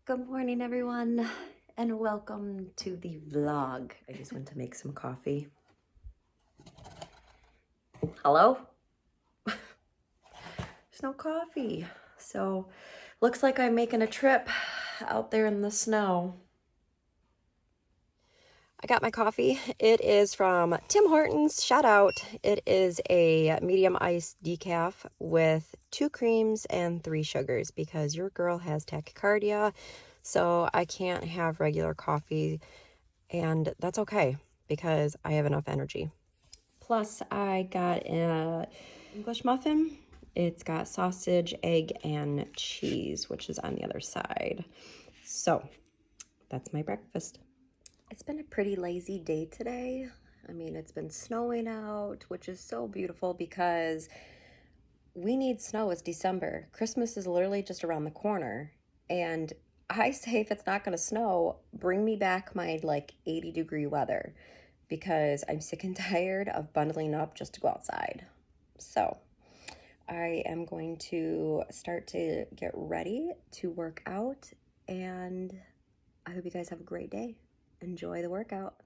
Good morning, everyone, and welcome to the vlog. I just went to make some coffee. Hello? There's no coffee. So, looks like I'm making a trip out there in the snow. I got my coffee. It is from Tim Hortons. Shout out. It is a medium iced decaf with 2 creams and 3 sugars because your girl has tachycardia. So I can't have regular coffee, and that's okay because I have enough energy. Plus, I got an English muffin. It's got sausage, egg, and cheese, which is on the other side. So that's my breakfast. It's been a pretty lazy day today. I mean, it's been snowing out, which is so beautiful because we need snow. It's December. Christmas is literally just around the corner. And I say if it's not going to snow, bring me back my like 80-degree weather because I'm sick and tired of bundling up just to go outside. So I am going to start to get ready to work out, and I hope you guys have a great day. Enjoy the workout.